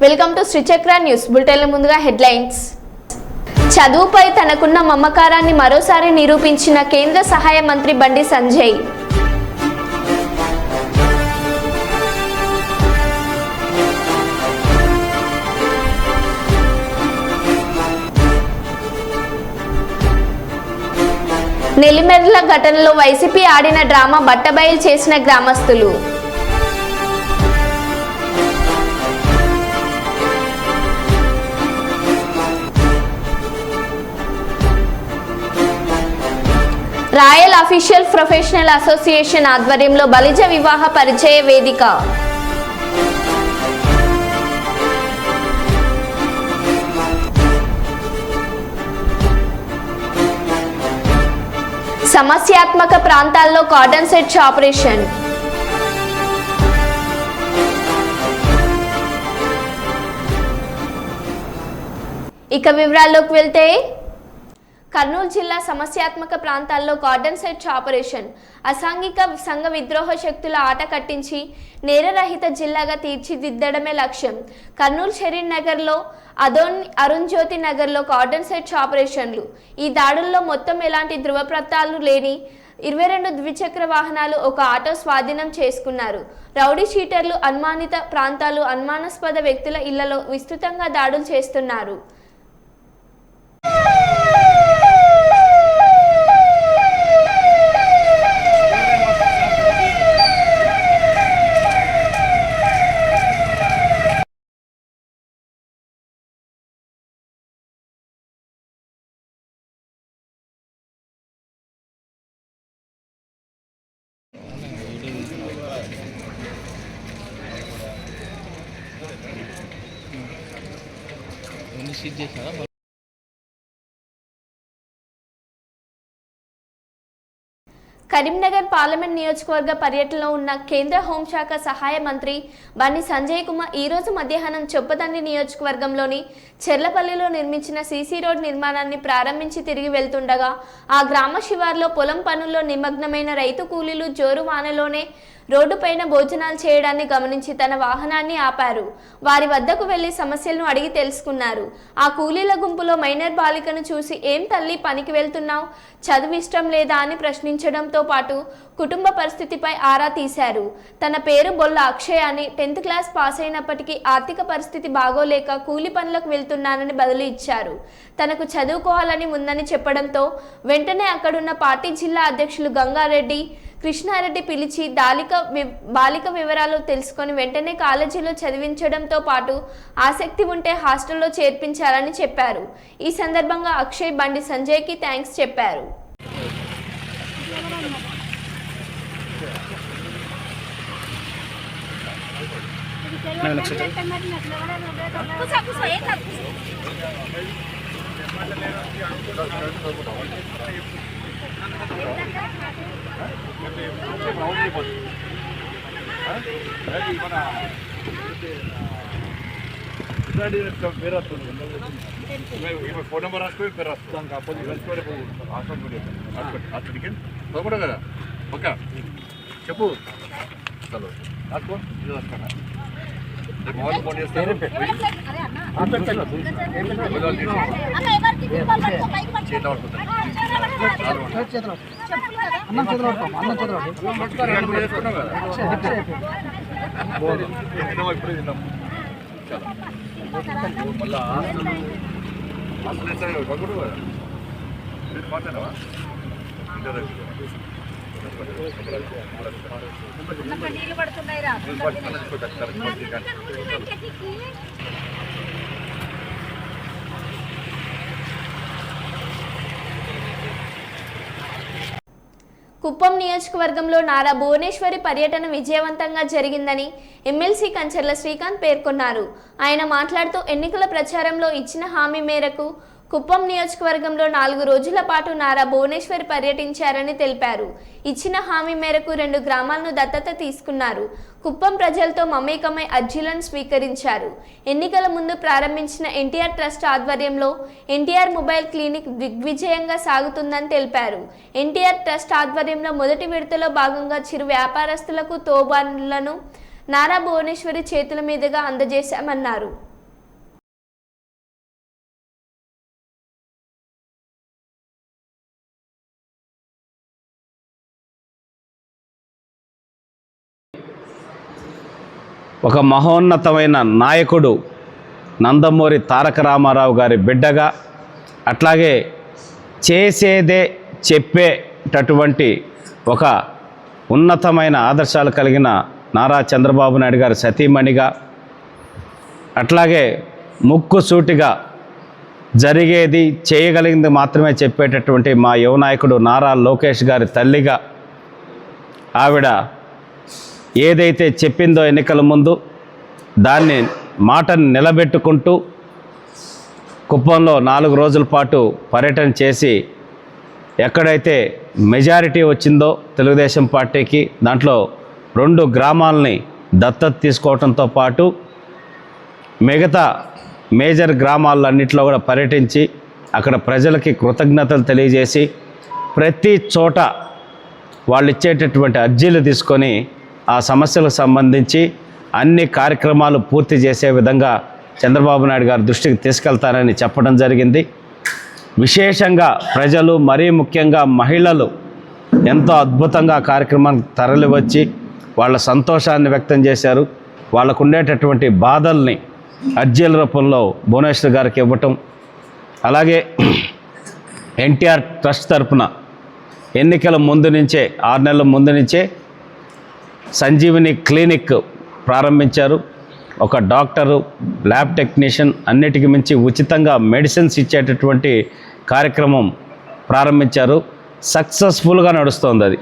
Welcome to Sri Chakra news బులెటిన్ల ముందుగా headlines. చదువుపై తనకున్న మమకారాన్ని మరోసారి నిరూపించిన కేంద్ర సహాయ మంత్రి బండి సంజయ్. నెల్లిమెర్ల ఘటనలో వైసీపీ ఆడిన డ్రామా బట్టబయలు చేసిన గ్రామస్తులు. రాయల్ అఫీషియల్ ప్రొఫెషనల్ అసోసియేషన్ ఆధ్వర్యంలో బలిజ వివాహ పరిచయ వేదిక. సమస్యాత్మక ప్రాంతాల్లో కార్డన్ సెర్చ్ ఆపరేషన్. ఇక వివరాల్లోకి వెళ్తే, కర్నూలు జిల్లా సమస్యాత్మక ప్రాంతాల్లో కార్డన్ సెర్చ్ ఆపరేషన్ అసాంఘిక సంఘ విద్రోహ శక్తుల ఆట కట్టించి నేరరహిత జిల్లాగా తీర్చిదిద్దడమే లక్ష్యం. కర్నూలు షరీన్ నగర్లో, అరుణ్ జ్యోతి నగర్లో కార్డన్ సెర్చ్ ఆపరేషన్లు. ఈ దాడుల్లో మొత్తం ఎలాంటి ధృవపత్రాలు లేని 22 ద్విచక్ర వాహనాలు, ఒక ఆటో స్వాధీనం చేసుకున్నారు. రౌడీ షీటర్లు అనుమానిత ప్రాంతాలు, అనుమానాస్పద వ్యక్తుల ఇళ్లలో విస్తృతంగా దాడులు చేస్తున్నారు. కరీంనగర్ పార్లమెంట్ నియోజకవర్గ పర్యటనలో ఉన్న కేంద్ర హోంశాఖ సహాయ మంత్రి బండి సంజయ్ కుమార్ ఈరోజు మధ్యాహ్నం చొప్పదండి నియోజకవర్గంలోని చెర్లపల్లిలో నిర్మించిన సీసీ రోడ్ నిర్మాణాన్ని ప్రారంభించి తిరిగి వెళ్తుండగా ఆ గ్రామ శివార్లో పొలం పనుల్లో నిమగ్నమైన రైతు కూలీలు జోరు వానలోనే రోడ్డుపైన భోజనాలు చేయడాన్ని గమనించి తన వాహనాన్ని ఆపారు. వారి వద్దకు వెళ్లి సమస్యలను అడిగి తెలుసుకున్నారు. ఆ కూలీల గుంపులో మైనర్ బాలికను చూసి, ఏం తల్లి పనికి వెళ్తున్నావు, చదువు ఇష్టం లేదా అని ప్రశ్నించడంతో పాటు కుటుంబ పరిస్థితిపై ఆరా తీశారు. తన పేరు బొల్ల అక్షయ్ అని, 10th క్లాస్ పాస్ అయినప్పటికీ ఆర్థిక పరిస్థితి బాగోలేక కూలి పనులకు వెళ్తున్నానని బదులు ఇచ్చారు. తనకు చదువుకోవాలని ఉందని చెప్పడంతో వెంటనే అక్కడున్న పార్టీ జిల్లా అధ్యక్షులు గంగారెడ్డి, కృష్ణారెడ్డి పిలిచి బాలిక వివరాలు తెలుసుకొని వెంటనే కాలేజీలో చదివించడంతో పాటు ఆసక్తి ఉంటే హాస్టల్లో చేర్పించాలని చెప్పారు. ఈ సందర్భంగా అక్షయ్ బండి సంజయ్కి థ్యాంక్స్ చెప్పారు. ఫోన్ నెంబర్ రాసుకొని పేరు రాస్తాం కాకపోతే కదా. ఓకే చెప్పు రాసుకో. ఇది వస్తాను మొబైల్ ఫోన్ చేస్తే ఇప్పుడు తిన్నాం. మళ్ళీ హాస్టల్ పక్కడు కదా మాట్లాడవా కుప్పం నియోజకవర్గంలో నారా భువనేశ్వరి పర్యటన విజయవంతంగా జరిగిందని ఎమ్మెల్సీ కంచర్ల శ్రీకాంత్ పేర్కొన్నారు. ఆయన మాట్లాడుతూ ఎన్నికల ప్రచారంలో ఇచ్చిన హామీ మేరకు కుప్పం నియోజకవర్గంలో 4 రోజుల పాటు నారా భువనేశ్వరి పర్యటించారని తెలిపారు. ఇచ్చిన హామీ మేరకు 2 గ్రామాలను దత్తత తీసుకున్నారు. కుప్పం ప్రజలతో మమేకమై అర్జీలను స్వీకరించారు. ఎన్నికల ముందు ప్రారంభించిన ఎన్టీఆర్ ట్రస్ట్ ఆధ్వర్యంలో ఎన్టీఆర్ మొబైల్ క్లినిక్ దిగ్విజయంగా సాగుతుందని తెలిపారు. ఎన్టీఆర్ ట్రస్ట్ ఆధ్వర్యంలో మొదటి విడతలో భాగంగా చిరు వ్యాపారస్తులకు తోబాన్లను నారా భువనేశ్వరి చేతుల మీదుగా అందజేశామన్నారు. ఒక మహోన్నతమైన నాయకుడు నందమూరి తారక రామారావు గారి బిడ్డగా, అట్లాగే చేసేదే చెప్పేటటువంటి ఒక ఉన్నతమైన ఆదర్శాలు కలిగిన నారా చంద్రబాబు నాయుడు గారి సతీమణిగా, అట్లాగే ముక్కుసూటిగా జరిగేది చేయగలిగింది మాత్రమే చెప్పేటటువంటి మా యువ నాయకుడు నారా లోకేష్ గారి తల్లిగా, ఆవిడ ఏదైతే చెప్పిందో ఎన్నికల ముందు దాన్ని మాటను నిలబెట్టుకుంటూ కుప్పంలో 4 రోజుల పాటు పర్యటన చేసి ఎక్కడైతే మెజారిటీ వచ్చిందో తెలుగుదేశం పార్టీకి, దాంట్లో 2 గ్రామాలని దత్తత తీసుకోవడంతో పాటు మిగతా మేజర్ గ్రామాలన్నింటిలో కూడా పర్యటించి అక్కడ ప్రజలకి కృతజ్ఞతలు తెలియజేసి ప్రతి చోట వాళ్ళు ఇచ్చేటటువంటి అర్జీలు తీసుకొని ఆ సమస్యలకు సంబంధించి అన్ని కార్యక్రమాలు పూర్తి చేసే విధంగా చంద్రబాబు నాయుడు గారి దృష్టికి తీసుకెళ్తారని చెప్పడం జరిగింది. విశేషంగా ప్రజలు, మరీ ముఖ్యంగా మహిళలు ఎంతో అద్భుతంగా కార్యక్రమానికి తరలివచ్చి వాళ్ళ సంతోషాన్ని వ్యక్తం చేశారు. వాళ్ళకు ఉండేటటువంటి బాధల్ని అర్జీల రూపంలో భువనేశ్వర్ గారికి ఇవ్వటం, అలాగే ఎన్టీఆర్ ట్రస్ట్ తరఫున ఎన్నికల ముందు నుంచే 6 నెలల ముందు నుంచే సంజీవిని క్లినిక్ ప్రారంభించారు. ఒక డాక్టరు, ల్యాబ్ టెక్నీషియన్, అన్నిటికీ మించి ఉచితంగా మెడిసిన్స్ ఇచ్చేటటువంటి కార్యక్రమం ప్రారంభించారు. సక్సెస్ఫుల్గా నడుస్తోంది అది.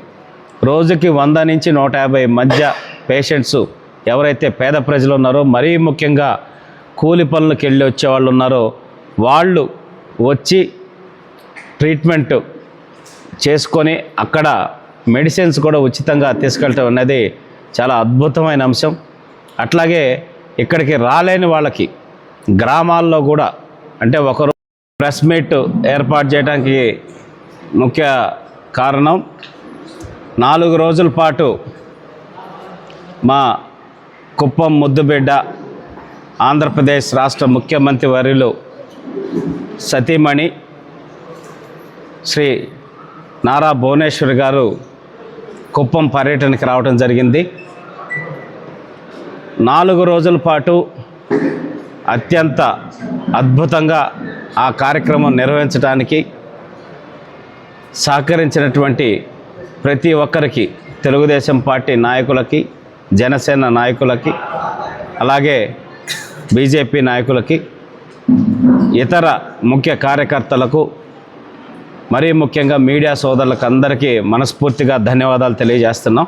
రోజుకి 100 నుంచి 150 మధ్య పేషెంట్స్ ఎవరైతే పేద ప్రజలు ఉన్నారో, మరీ ముఖ్యంగా కూలి పనులకు వెళ్ళి వచ్చేవాళ్ళు ఉన్నారో వాళ్ళు వచ్చి ట్రీట్మెంట్ చేసుకొని అక్కడ మెడిసిన్స్ కూడా ఉచితంగా తీసుకెళ్ళటం అనేది చాలా అద్భుతమైన అంశం. అట్లాగే ఇక్కడికి రాలేని వాళ్ళకి గ్రామాల్లో కూడా, అంటే ఒకరు ప్రెస్ మీట్ ఏర్పాటు చేయడానికి ముఖ్య కారణం 4 రోజుల పాటు మా కుప్పం ముద్దుబిడ్డ ఆంధ్రప్రదేశ్ రాష్ట్ర ముఖ్యమంత్రి వర్యులు సతీమణి శ్రీ నారా భువనేశ్వర్ గారు కుప్పం పర్యటనకి రావడం జరిగింది. 4 రోజుల పాటు అత్యంత అద్భుతంగా ఆ కార్యక్రమం నిర్వహించడానికి సహకరించినటువంటి ప్రతి ఒక్కరికి, తెలుగుదేశం పార్టీ నాయకులకి, జనసేన నాయకులకి, అలాగే బీజేపీ నాయకులకి, ఇతర ముఖ్య కార్యకర్తలకు, మరీ ముఖ్యంగా మీడియా సోదరులకు అందరికీ మనస్ఫూర్తిగా ధన్యవాదాలు తెలియజేస్తున్నాం.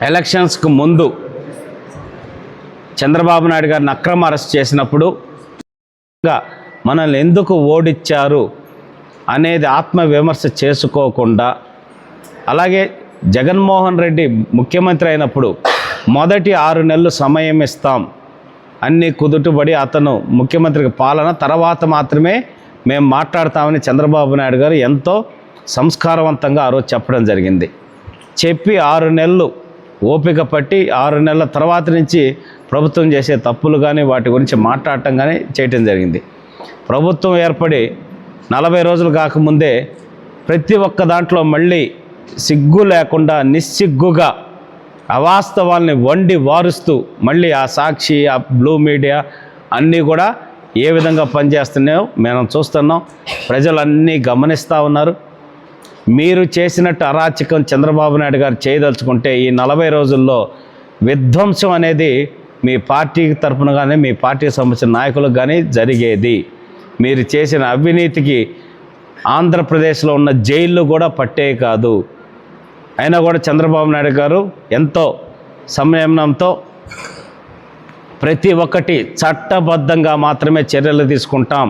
ఎలక్షన్స్కు ముందు చంద్రబాబు నాయుడు గారిని అక్రమ అరెస్ట్ చేసినప్పుడు మనల్ని ఎందుకు ఓడించారు అనేది ఆత్మవిమర్శ చేసుకోకుండా, అలాగే జగన్మోహన్ రెడ్డి ముఖ్యమంత్రి అయినప్పుడు మొదటి 6 నెలలు సమయం ఇస్తాం, అన్నీ కుదుటబడి అతను ముఖ్యమంత్రికి పాలన తర్వాత మాత్రమే మేము మాట్లాడతామని చంద్రబాబు నాయుడు గారు ఎంతో సంస్కారవంతంగా ఆ రోజు చెప్పడం జరిగింది. చెప్పి 6 నెలలు ఓపిక పట్టి 6 నెలల తర్వాత నుంచి ప్రభుత్వం చేసే తప్పులు కానీ వాటి గురించి మాట్లాడటం కానీ చేయటం జరిగింది. ప్రభుత్వం ఏర్పడి 40 రోజులు కాకముందే ప్రతి ఒక్క దాంట్లో మళ్ళీ సిగ్గు లేకుండా నిస్సిగ్గుగా అవాస్తవాల్ని వండి వారుస్తూ మళ్ళీ ఆ సాక్షి, ఆ బ్లూ మీడియా అన్నీ కూడా ఏ విధంగా పనిచేస్తున్నాయో మనం చూస్తున్నాం. ప్రజలన్నీ గమనిస్తూ ఉన్నారు. మీరు చేసినట్టు అరాచకం చంద్రబాబు నాయుడు గారు చేయదలుచుకుంటే ఈ 40 రోజుల్లో విధ్వంసం అనేది మీ పార్టీ తరఫున కానీ, మీ పార్టీకి సంబంధించిన నాయకులకు కానీ జరిగేది. మీరు చేసిన అవినీతికి ఆంధ్రప్రదేశ్లో ఉన్న జైళ్ళు కూడా పట్టే కాదు. అయినా కూడా చంద్రబాబు నాయుడు గారు ఎంతో సంయమనంతో ప్రతి ఒక్కటి చట్టబద్ధంగా మాత్రమే చర్యలు తీసుకుంటాం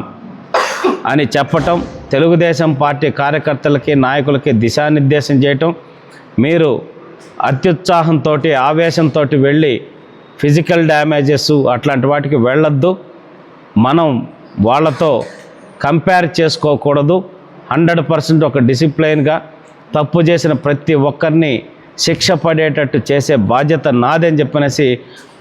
అని చెప్పటం, తెలుగుదేశం పార్టీ కార్యకర్తలకి, నాయకులకి దిశానిర్దేశం చేయటం, మీరు అత్యుత్సాహంతో, ఆవేశంతో వెళ్ళి ఫిజికల్ డ్యామేజెస్ అట్లాంటి వాటికి వెళ్ళొద్దు. మనం వాళ్ళతో కంపేర్ చేసుకోకూడదు. 100% ఒక డిసిప్లైన్గా తప్పు చేసిన ప్రతి ఒక్కరిని శిక్ష పడేటట్టు చేసే బాధ్యత నాదని చెప్పనేసి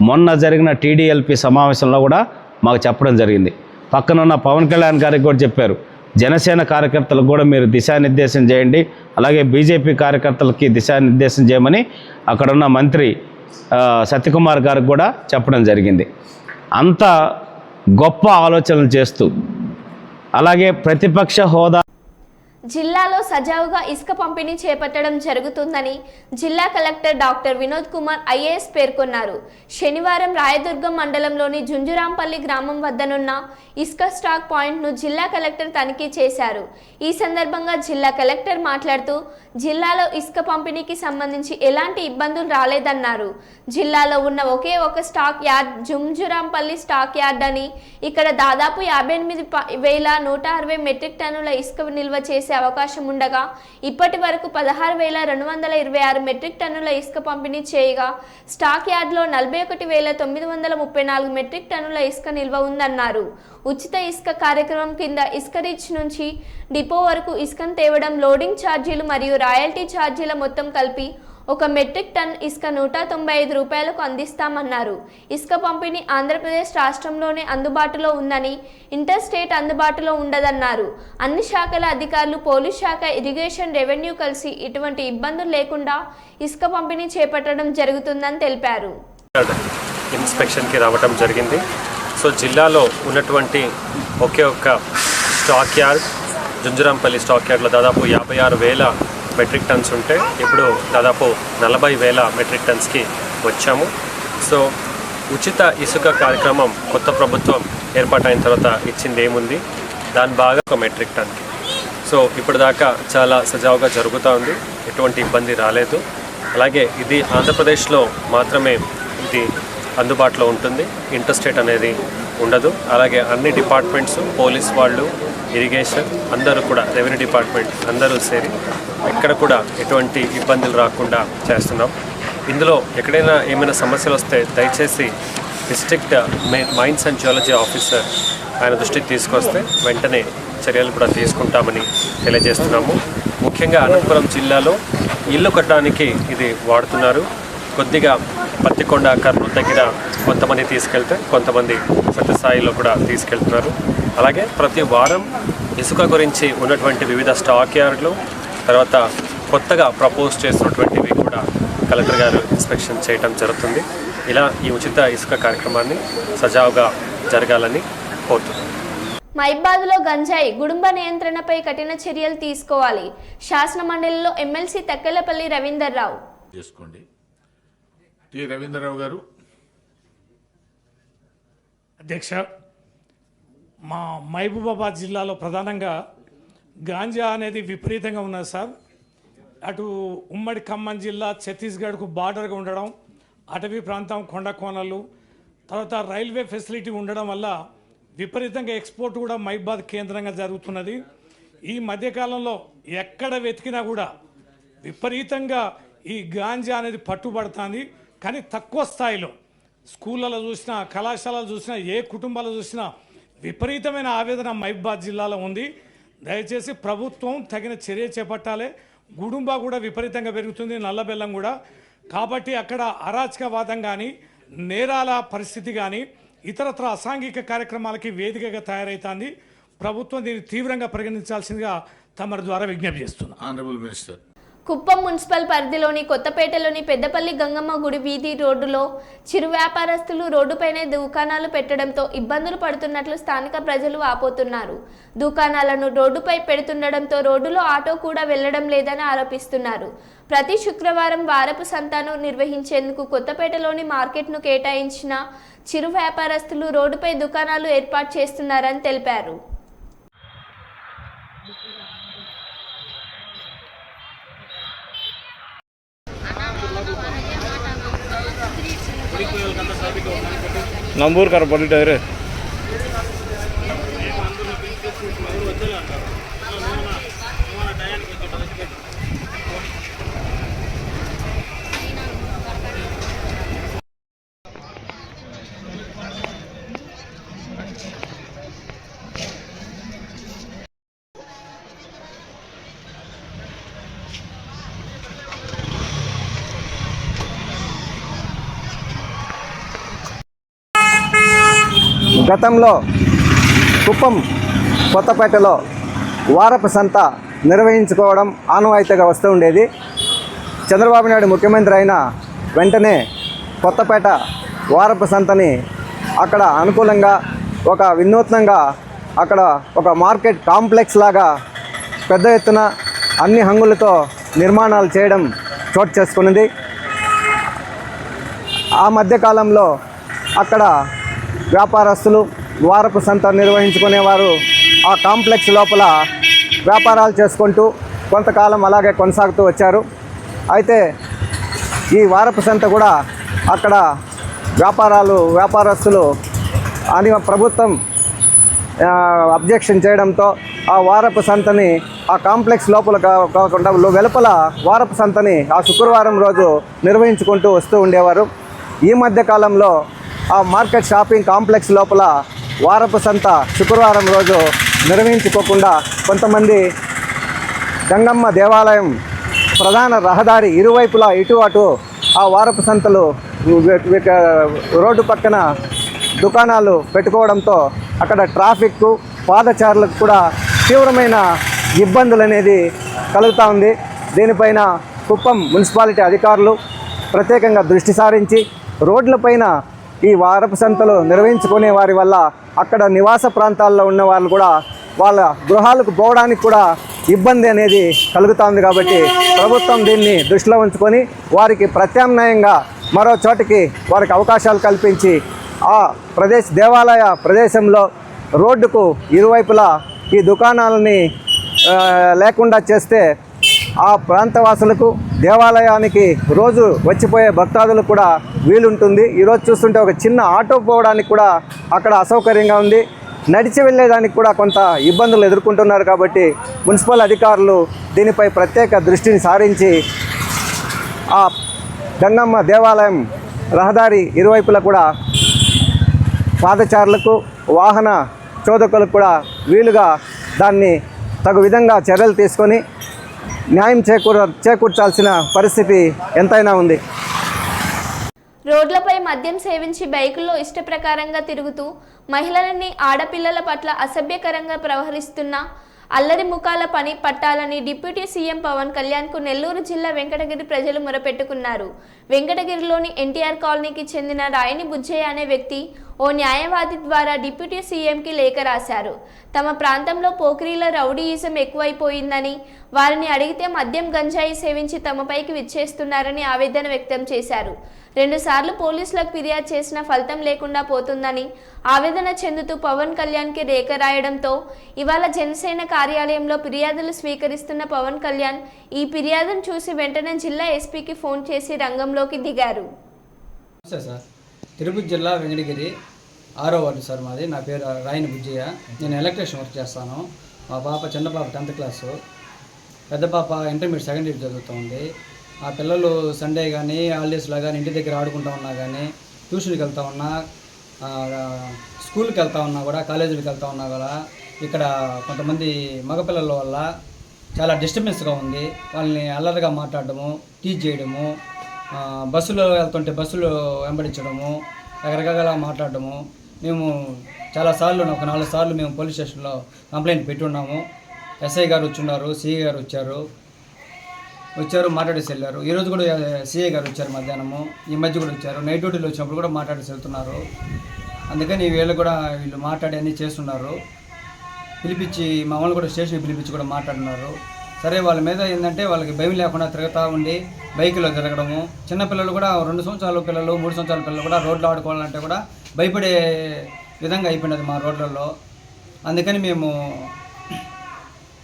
మొన్న జరిగిన టీడీఎల్పీ సమావేశంలో కూడా మాకు చెప్పడం జరిగింది. పక్కనున్న పవన్ కళ్యాణ్ గారికి కూడా చెప్పారు, జనసేన కార్యకర్తలకు కూడా మీరు దిశానిర్దేశం చేయండి, అలాగే బీజేపీ కార్యకర్తలకి దిశానిర్దేశం చేయమని అక్కడున్న మంత్రి సత్యకుమార్ గారికి కూడా చెప్పడం జరిగింది. అంత గొప్ప ఆలోచనలు చేస్తూ అలాగే ప్రతిపక్ష హోదా జిల్లాలో సజావుగా ఇసుక పంపిణీ చేపట్టడం జరుగుతుందని జిల్లా collector doctor Vinod Kumar IAS పేర్కొన్నారు. శనివారం రాయదుర్గం మండలంలోని జుంజురాంపల్లి గ్రామం వద్దనున్న ఇసుక స్టాక్ పాయింట్ను జిల్లా కలెక్టర్ తనిఖీ చేశారు. ఈ సందర్భంగా జిల్లా కలెక్టర్ మాట్లాడుతూ జిల్లాలో ఇసుక పంపిణీకి సంబంధించి ఎలాంటి ఇబ్బందులు రాలేదన్నారు. జిల్లాలో ఉన్న ఒకే ఒక స్టాక్ యార్డ్ జుంజురాంపల్లి స్టాక్ యార్డ్ అని, ఇక్కడ దాదాపు 58,160 మెట్రిక్ టన్నుల ఇసుక నిల్వ చేసే అవకాశం ఉండగా ఇప్పటి వరకు 16,226 మెట్రిక్ టన్నుల ఇసుక పంపిణీ చేయగా స్టాక్ యార్డ్లో 41,934 మెట్రిక్ టన్నుల ఇసుక నిల్వ ఉందన్నారు. ఉచిత ఇసుక కార్యక్రమం కింద ఇసుక రీచ్ నుంచి డిపో వరకు ఇసుకను తేవడం, లోడింగ్ ఛార్జీలు మరియు రాయల్టీ ఛార్జీల మొత్తం కలిపి 1 మెట్రిక్ టన్ ఇసుక 195 రూపాయలకు అందిస్తామన్నారు. ఇసుక పంపిణీ ఆంధ్రప్రదేశ్ రాష్ట్రంలోనే అందుబాటులో ఉందని, ఇంటర్ స్టేట్ అందుబాటులో ఉండదన్నారు. అన్ని శాఖల అధికారులు, పోలీస్ శాఖ, ఇరిగేషన్, రెవెన్యూ కలిసి ఇటువంటి ఇబ్బందులు లేకుండా ఇసుక పంపిణీ చేపట్టడం జరుగుతుందని తెలిపారు. ఇన్స్పెక్షన్కి రావడం జరిగింది. సో జిల్లాలో ఉన్నటువంటి ఒకే ఒక్క స్టాక్ యార్డ్ జుంజురాంపల్లి స్టాక్ యార్డ్లో దాదాపు 56,000 మెట్రిక్ టన్స్ ఉంటే ఇప్పుడు దాదాపు 40,000 మెట్రిక్ టన్స్కి వచ్చాము. సో ఉచిత ఇసుక కార్యక్రమం కొత్త ప్రభుత్వం ఏర్పాటైన తర్వాత ఇచ్చింది ఏముంది, దాని బాగా 1 మెట్రిక్ టన్కి. సో ఇప్పటిదాకా చాలా సజావుగా జరుగుతూ ఉంది, ఎటువంటి ఇబ్బంది రాలేదు. అలాగే ఇది ఆంధ్రప్రదేశ్లో మాత్రమే ఇది అందుబాటులో ఉంటుంది, ఇంటర్ స్టేట్ అనేది ఉండదు. అలాగే అన్ని డిపార్ట్మెంట్స్, పోలీస్ వాళ్ళు, ఇరిగేషన్ అందరూ కూడా, రెవెన్యూ డిపార్ట్మెంట్ అందరూ సేరి ఎక్కడ కూడా ఎటువంటి ఇబ్బందులు రాకుండా చేస్తున్నాం. ఇందులో ఎక్కడైనా ఏమైనా సమస్యలు వస్తే దయచేసి district mines and geology officer ఆయన దృష్టికి తీసుకొస్తే వెంటనే చర్యలు కూడా తీసుకుంటామని తెలియజేస్తున్నాము. ముఖ్యంగా అనంతపురం జిల్లాలో ఇల్లు కట్టడానికి ఇది వాడుతున్నారు. కొద్దిగా పత్తికొండ, కర్నూలు దగ్గర కొంతమంది తీసుకెళ్తే కొంతమంది సత్యసాయిలో కూడా తీసుకెళ్తున్నారు. అలాగే ప్రతి వారం ఇసుక గురించి ఉన్నటువంటి వివిధ స్టాక్ యార్డ్లు, తర్వాత కొత్తగా ప్రపోజ్ చేస్తున్నటువంటివి కూడా కలెక్టర్ గారు ఇన్స్పెక్షన్ చేయడం జరుగుతుంది. ఇలా ఈ ఉచిత ఇసుక కార్యక్రమాన్ని సజావుగా జరగాలని కోరుతున్నాను. మైబాద్లో గంజాయి గుడుంబ నియంత్రణపై కఠిన చర్యలు తీసుకోవాలి. శాసన మండలిలో ఎమ్మెల్సీ తక్కెళ్లపల్లి రవీందర్ రావు. చేసుకోండి. టి రవీంద్రరావు గారు. అధ్యక్ష, మా మహబూబాబాద్ జిల్లాలో ప్రధానంగా గాంజా అనేది విపరీతంగా ఉన్నది సార్. అటు ఉమ్మడి ఖమ్మం జిల్లా ఛత్తీస్గఢ్కు బార్డర్గా ఉండడం, అటవీ ప్రాంతం, కొండ కోనలు, తర్వాత రైల్వే ఫెసిలిటీ ఉండడం వల్ల విపరీతంగా ఎక్స్పోర్ట్ కూడా మహబూబాబాద్ కేంద్రంగా జరుగుతున్నది. ఈ మధ్యకాలంలో ఎక్కడ వెతికినా కూడా విపరీతంగా ఈ గాంజా అనేది పట్టుబడుతుంది. కానీ తక్కువ స్థాయిలో స్కూళ్ళలో చూసినా, కళాశాలలో చూసినా, ఏ కుటుంబాల్లో చూసినా విపరీతమైన ఆవేదన మహబూబాబాద్ జిల్లాలో ఉంది. దయచేసి ప్రభుత్వం తగిన చర్య చేపట్టాలి. గుడుంబా కూడా విపరీతంగా పెరుగుతుంది, నల్లబెల్లం కూడా. కాబట్టి అక్కడ అరాచకవాదం కానీ, నేరాల పరిస్థితి కానీ, ఇతరత్ర అసాంఘిక కార్యక్రమాలకి వేదికగా తయారవుతుంది. ప్రభుత్వం దీన్ని తీవ్రంగా పరిగణించాల్సిందిగా తమరి ద్వారా విజ్ఞప్తి చేస్తున్నాను. Honourable minister. కుప్పం మున్సిపల్ పరిధిలోని కొత్తపేటలోని పెద్దపల్లి గంగమ్మ గుడి వీధి రోడ్డులో చిరు వ్యాపారస్తులు రోడ్డుపైనే దుకాణాలు పెట్టడంతో ఇబ్బందులు పడుతున్నట్లు స్థానిక ప్రజలు వాపోతున్నారు. దుకాణాలను రోడ్డుపై పెడుతుండడంతో రోడ్డులో ఆటో కూడా వెళ్లడం లేదని ఆరోపిస్తున్నారు. ప్రతి శుక్రవారం వారపు సంతాను నిర్వహించేందుకు కొత్తపేటలోని మార్కెట్ను కేటాయించిన చిరు వ్యాపారస్తులు రోడ్డుపై దుకాణాలు ఏర్పాటు చేస్తున్నారని తెలిపారు. नंबर कर बड़ी टायर గతంలో కుప్పం కొత్తపేటలో వారపు సంత నిర్వహించుకోవడం ఆనవాయితీగా వస్తూ ఉండేది. చంద్రబాబు నాయుడు ముఖ్యమంత్రి అయిన వెంటనే కొత్తపేట వారపు సంతని అక్కడ అనుకూలంగా ఒక వినూత్నంగా అక్కడ ఒక మార్కెట్ కాంప్లెక్స్ లాగా పెద్ద ఎత్తున అన్ని హంగులతో నిర్మాణాలు చేయడం చోటు చేసుకున్నది. ఆ మధ్యకాలంలో అక్కడ వ్యాపారస్తులు వారపు సంత నిర్వహించుకునేవారు ఆ కాంప్లెక్స్ లోపల వ్యాపారాలు చేసుకుంటూ కొంతకాలం అలాగే కొనసాగుతూ వచ్చారు. అయితే ఈ వారపు సంత కూడా అక్కడ వ్యాపారస్తులు అని ప్రభుత్వం అబ్జెక్షన్ చేయడంతో ఆ వారపు సంతని ఆ కాంప్లెక్స్ లోపల కాకుండా వెలుపల వారపు సంతని ఆ శుక్రవారం రోజు నిర్వహించుకుంటూ వస్తూ ఉండేవారు. ఈ మధ్య కాలంలో ఆ మార్కెట్ షాపింగ్ కాంప్లెక్స్ లోపల వారపు సంత శుక్రవారం రోజు నిర్వహించుకోకుండా కొంతమంది గంగమ్మ దేవాలయం ప్రధాన రహదారి ఇరువైపులా ఇటు అటు ఆ వారపు సంతలు రోడ్డు పక్కన దుకాణాలు పెట్టుకోవడంతో అక్కడ ట్రాఫిక్ పాదచారులకు కూడా తీవ్రమైన ఇబ్బందులు అనేది కలుగుతూ ఉంది. దీనిపైన కుప్పం మున్సిపాలిటీ అధికారులు ప్రత్యేకంగా దృష్టి సారించి రోడ్లపైన ఈ వారపు సంతలు నిర్వహించుకునే వారి వల్ల అక్కడ నివాస ప్రాంతాల్లో ఉన్న వాళ్ళు కూడా వాళ్ళ గృహాలకు పోవడానికి కూడా ఇబ్బంది అనేది కలుగుతుంది. కాబట్టి ప్రభుత్వం దీన్ని దృష్టిలో ఉంచుకొని వారికి ప్రత్యామ్నాయంగా మరో చోటికి వారికి అవకాశాలు కల్పించి ఆ దేవాలయ ప్రదేశంలో రోడ్డుకు ఇరువైపులా ఈ దుకాణాలని లేకుండా చేస్తే ఆ ప్రాంతవాసులకు దేవాలయానికి రోజు వచ్చిపోయే భక్తాదులకు కూడా వీలుంటుంది. ఈరోజు చూస్తుంటే ఒక చిన్న ఆటో పోవడానికి కూడా అక్కడ అసౌకర్యంగా ఉంది. నడిచి వెళ్ళేదానికి కూడా కొంత ఇబ్బందులు ఎదుర్కొంటున్నారు. కాబట్టి మున్సిపల్ అధికారులు దీనిపై ప్రత్యేక దృష్టిని సారించి ఆ గంగమ్మ దేవాలయం రహదారి ఇరువైపులా కూడా పాదచారులకు వాహన చోదకులకు కూడా వీలుగా దాన్ని తగు విధంగా చర్యలు తీసుకొని న్యాయం చేకూర్చాల్సిన పరిస్థితి ఎంతైనా ఉంది. రోడ్లపై మద్యం సేవించి బైకుల్లో ఇష్టప్రకారంగా తిరుగుతూ మహిళలని ఆడపిల్లల పట్ల అసభ్యకరంగా ప్రవహరిస్తున్న అల్లరి ముఖాల పని పట్టాలని డిప్యూటీ సీఎం పవన్ కళ్యాణ్కు నెల్లూరు జిల్లా వెంకటగిరి ప్రజలు మొరపెట్టుకున్నారు. వెంకటగిరిలోని ఎన్టీఆర్ కాలనీకి చెందిన రాయని బుజ్జయ్య అనే వ్యక్తి ఓ న్యాయవాది ద్వారా డిప్యూటీ సీఎంకి లేఖ రాశారు. తమ ప్రాంతంలో పోకిరీల రౌడీయిజం ఎక్కువైపోయిందని, వారిని అడిగితే మద్యం గంజాయి సేవించి తమపైకి విచ్చేస్తున్నారని ఆవేదన వ్యక్తం చేశారు. 2 సార్లు పోలీసులకు ఫిర్యాదు చేసిన ఫలితం లేకుండా పోతుందని ఆవేదన చెందుతూ పవన్ కళ్యాణ్కి లేఖ రాయడంతో ఇవాళ జనసేన కార్యాలయంలో ఫిర్యాదులు స్వీకరిస్తున్న పవన్ కళ్యాణ్ ఈ ఫిర్యాదును చూసి వెంటనే జిల్లా ఎస్పీకి ఫోన్ చేసి రంగంలోకి దిగారు. సార్, తిరుపతి జిల్లా వెంకటగిరి 6వ వార్డు సార్ మాది. నా పేరు రాయని బుజ్జయ్య. నేను ఎలక్ట్రీషియన్ వర్క్ చేస్తాను. మా పాప చిన్న పాప 10th క్లాసు, పెద్ద పాప ఇంటర్మీడియట్ 2nd ఇయర్ చదువుతుంది. ఆ పిల్లలు సండే కానీ హాలిడేస్లో కానీ ఇంటి దగ్గర ఆడుకుంటా ఉన్నా కానీ, ట్యూషన్కి వెళ్తా ఉన్నా, స్కూల్కి వెళ్తా ఉన్నా కూడా, కాలేజీలకు వెళ్తా ఉన్నా కూడా ఇక్కడ కొంతమంది మగపిల్లల వల్ల చాలా డిస్టర్బెన్స్గా ఉంది. వాళ్ళని అల్లరిగా మాట్లాడడము, టీచ్ చేయడము, బస్సులో వెళ్తుంటే బస్సులు వెంబడించడము, రకరకాలుగా మాట్లాడడము. మేము చాలాసార్లు 4 సార్లు మేము పోలీస్ స్టేషన్లో కంప్లైంట్ పెట్టి ఉన్నాము. ఎస్ఐ గారు వచ్చున్నారు, సిఐ గారు వచ్చారు, మాట్లాడేసి వెళ్ళారు. ఈరోజు కూడా సిఐ గారు వచ్చారు మధ్యాహ్నము, ఈ మధ్య కూడా వచ్చారు. నైట్ డ్యూటీలో వచ్చినప్పుడు కూడా మాట్లాడేసి వెళ్తున్నారు. అందుకని వీళ్ళు మాట్లాడి అన్నీ చేస్తున్నారు. పిలిపించి మమ్మల్ని కూడా స్టేషన్కి పిలిపించి కూడా మాట్లాడినారు. సరే, వాళ్ళ మీద ఏంటంటే వాళ్ళకి భయం లేకుండా తిరుగుతూ ఉండి బైకులో తిరగడము. చిన్నపిల్లలు కూడా 2 సంవత్సరాల పిల్లలు, 3 సంవత్సరాల పిల్లలు కూడా రోడ్లు ఆడుకోవాలంటే కూడా భయపడే విధంగా అయిపోయినది మా రోడ్లలో. అందుకని మేము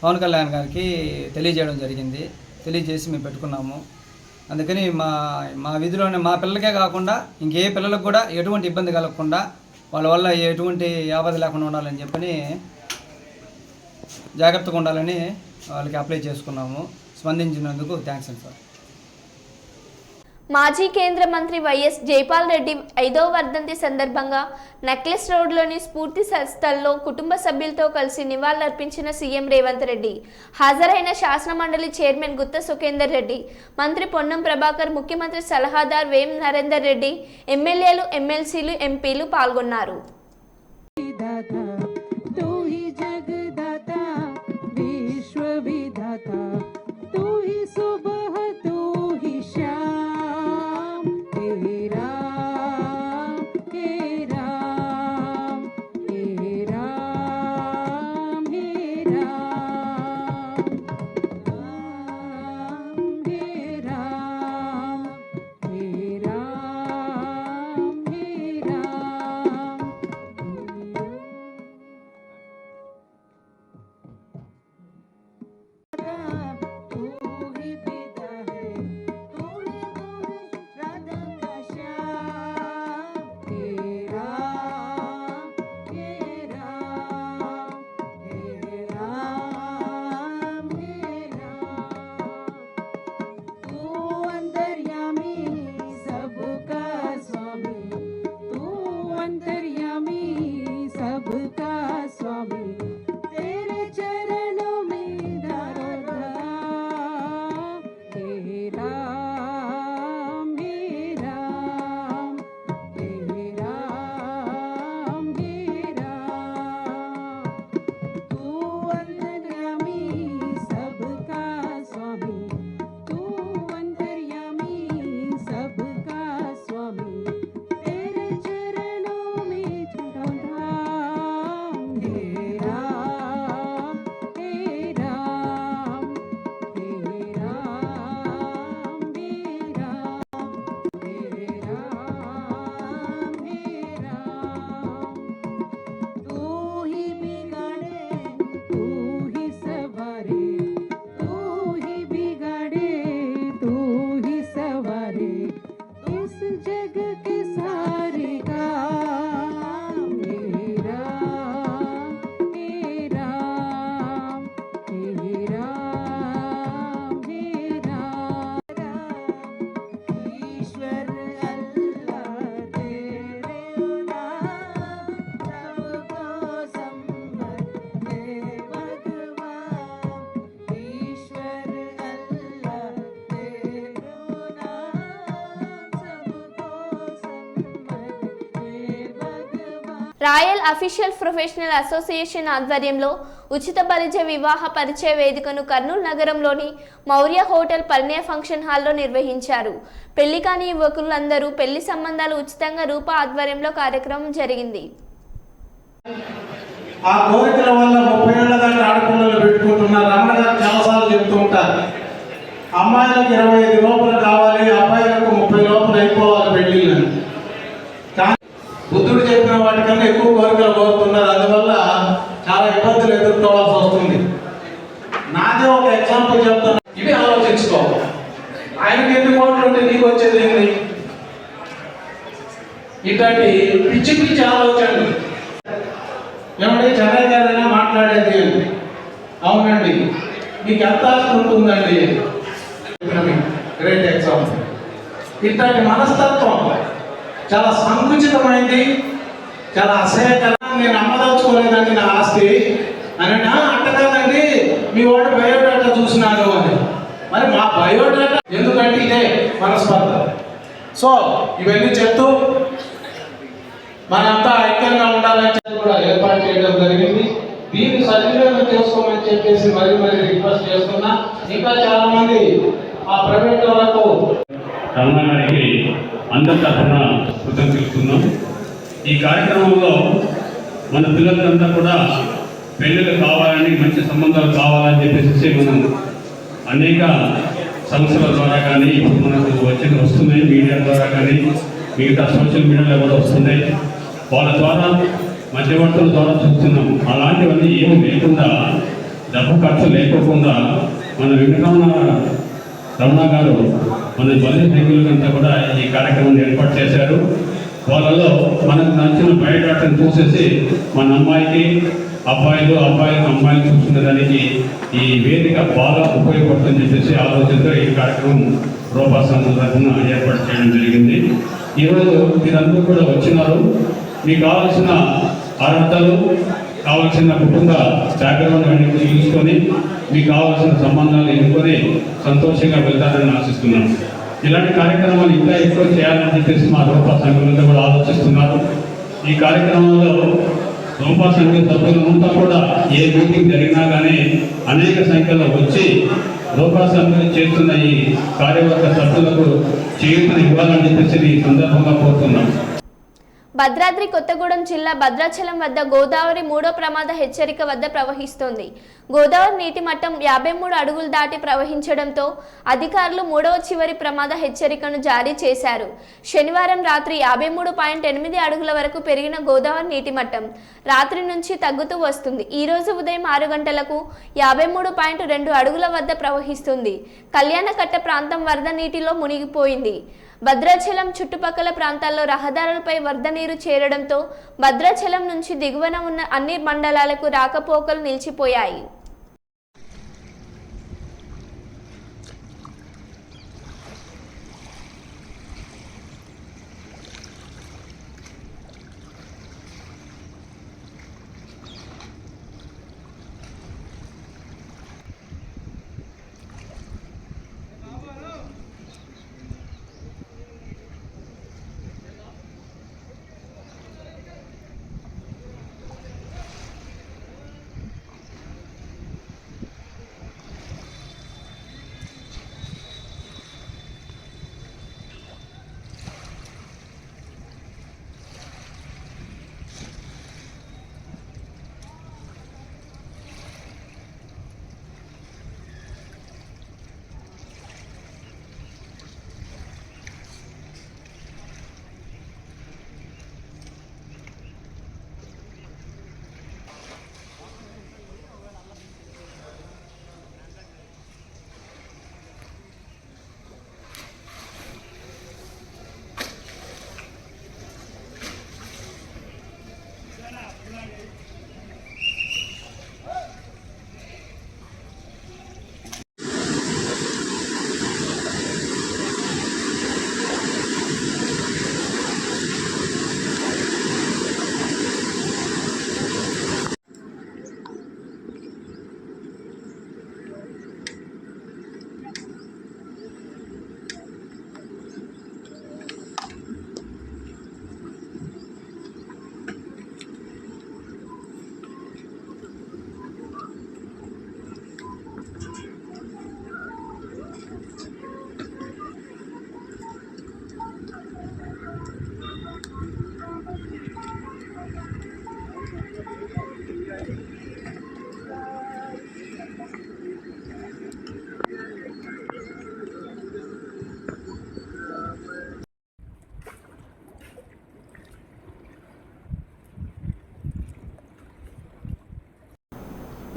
పవన్ కళ్యాణ్ గారికి తెలియజేయడం జరిగింది. తెలియజేసి మేము పెట్టుకున్నాము. అందుకని మా వీధిలోనే మా పిల్లలకే కాకుండా ఇంకే పిల్లలకు కూడా ఎటువంటి ఇబ్బంది కలగకుండా, వాళ్ళ వల్ల ఎటువంటి ఆపద లేకుండా ఉండాలని చెప్పని, జాగ్రత్తగా ఉండాలని వాళ్ళకి అప్లై చేసుకున్నాము. స్పందించినందుకు థ్యాంక్స్ అండి సార్. మాజీ కేంద్ర మంత్రి వైఎస్ జైపాల్ రెడ్డి 5వ వర్ధంతి సందర్భంగా నెక్లెస్ రోడ్లోని స్ఫూర్తి సంస్థల్లో కుటుంబ సభ్యులతో కలిసి నివాళులర్పించిన సీఎం రేవంత్ రెడ్డి. హాజరైన శాసనమండలి చైర్మన్ గుత్త సుఖేందర్ రెడ్డి, మంత్రి పొన్నం ప్రభాకర్, ముఖ్యమంత్రి సలహాదారు వేం నరేందర్ రెడ్డి, ఎమ్మెల్యేలు, ఎమ్మెల్సీలు, ఎంపీలు పాల్గొన్నారు. तू ही सुबह तू ही शाम, तेरा రాయల్ అఫీషియల్ ప్రొఫెషనల్ అసోసియేషన్ ఆధ్వర్యంలో ఉచిత బలిజ వివాహ పరిచయ వేదికను కర్నూలు నగరంలోని మౌర్య హోటల్ పరిణయ ఫంక్షన్ హాల్లో నిర్వహించారు. పెళ్లి కాని యువకులందరూ పెళ్లి సంబంధాలు ఉచితంగా రూప ఆధ్వర్యంలో కార్యక్రమం జరిగింది. ఆ కోరికల వల్ల 30 ఏళ్ల దాకా ఆడపిల్లలు పెట్టుకుంటున్నారు. రమణ గారు చాలాసార్లు చెప్తూ ఉంటారు, అమ్మాయిలకు 25 లోపల కావాలి, అబ్బాయిలకు 30 లోపల అయిపోవాలి పెళ్లిళ్ళు. కానీ బుద్ధుడు చెప్పిన వాటికన్నా ఎక్కువ కోరికలు కోరుతున్నారు. అందువల్ల చాలా ఇబ్బందులు ఎదుర్కోవాల్సి వస్తుంది. నాదే ఒక ఎగ్జాంపుల్ చెప్తాను, ఇవి ఆలోచించుకోవాలి. ఆయనకి ఎన్ని కోట్లు ఉంటే నీకు వచ్చేది ఏంటి? ఇట్లాంటి పిచ్చి పిచ్చి ఆలోచనలు. ఏమంటే చెన్నై గారైనా మాట్లాడేది, అవునండి మీకు ఎంత ఆస్తి ఉంటుందండి, గ్రేట్ ఎగ్జాంపుల్. ఇట్లాంటి మనస్తత్వం చాలా సంకుచితమైంది, చాలా అసహ్యకరం. నేను అమ్మదలుచుకోలేదండి నా ఆస్తి అని. అంట కాదండి, మీ వాడు బయోడేటా చూసినాను అని. మరి మా బయోడేటా ఎందుకంటే ఇదే మనస్పర్ధ. సో ఇవన్నీ చెప్తూ మనంతా ఐక్యంగా ఉండాలని చెప్పి కూడా ఏర్పాటు చేయడం జరిగింది. దీన్ని సద్వినియోగం చేసుకోమని చెప్పేసి మరీ రిక్వెస్ట్ చేస్తున్నా. ఇంకా చాలా మంది ఆ ప్రైవేట్ వాళ్ళకు రమణ గారికి అందరి తరఫున కృతజ్ఞతలు తెలుపుతున్నాం. ఈ కార్యక్రమంలో మన పిల్లలంతా కూడా పెళ్ళిళ్ళు కావాలని, మంచి సంబంధాలు కావాలని చెప్పేసి మనం అనేక సంస్థల ద్వారా కానీ, ఇప్పుడు మనకు వస్తున్నాయి మీడియా ద్వారా కానీ, మిగతా సోషల్ మీడియాలో కూడా వస్తున్నాయి. వాళ్ళ ద్వారా మధ్యవర్తుల ద్వారా చూస్తున్నాం. అలాంటివన్నీ ఏమి లేకుండా, డబ్బు ఖర్చు లేకోకుండా మన రమణ గారు మన బలి సైకిళ్ళంతా కూడా ఈ కార్యక్రమాన్ని ఏర్పాటు చేశారు. వాళ్ళలో మనకు నచ్చిన బయోడాటాను చూసేసి మన అమ్మాయికి అమ్మాయిలు చూసుకునే దానికి ఈ వేదిక బాగా ఉపయోగపడుతుందని చెప్పేసి ఆలోచనతో ఈ కార్యక్రమం రూపా సందర్భంగా ఏర్పాటు చేయడం జరిగింది. ఈరోజు మీరందరూ కూడా వచ్చినారు. మీకు కావాల్సిన అర్హతలు, కావాల్సిన కుటుంబ బ్యాక్గ్రౌండ్ అన్ని చూసుకొని మీకు కావాల్సిన సంబంధాలు ఎన్నుకొని సంతోషంగా వెళ్తారని ఆశిస్తున్నాను. ఇలాంటి కార్యక్రమాలు ఇంకా ఎక్కువ చేయాలని చెప్పేసి మా రూపా సంఘంలో కూడా ఆలోచిస్తున్నారు. ఈ కార్యక్రమంలో రూపా సంఘ సభ్యులంతా కూడా ఏ మీటింగ్ జరిగినా కానీ అనేక సంఖ్యలో వచ్చి రూపా సంఘం చేస్తున్న ఈ కార్యవర్గ సభ్యులకు చేయూతను ఇవ్వాలని చెప్పేసి ఈ సందర్భంగా కోరుతున్నాం. భద్రాద్రి కొత్తగూడెం జిల్లా భద్రాచలం వద్ద గోదావరి 3వ ప్రమాద హెచ్చరిక వద్ద ప్రవహిస్తోంది. గోదావరి నీటి మట్టం 53 అడుగులు దాటి ప్రవహించడంతో అధికారులు 3వ చివరి ప్రమాద హెచ్చరికను జారీ చేశారు. శనివారం రాత్రి 53.8 అడుగుల వరకు పెరిగిన గోదావరి నీటి మట్టం రాత్రి నుంచి తగ్గుతూ వస్తుంది. ఈ రోజు ఉదయం 6 గంటలకు 53.2 అడుగుల వద్ద ప్రవహిస్తుంది. కళ్యాణకట్ట ప్రాంతం వరద నీటిలో మునిగిపోయింది. భద్రాచలం చుట్టుపక్కల ప్రాంతాల్లో రహదారులపై వరద నీరు చేరడంతో భద్రాచలం నుంచి దిగువన ఉన్న అన్ని మండలాలకు రాకపోకలు నిలిచిపోయాయి.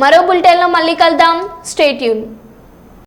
మరో బులెటిన్లో మళ్ళీ కలుద్దాం. Stay tune.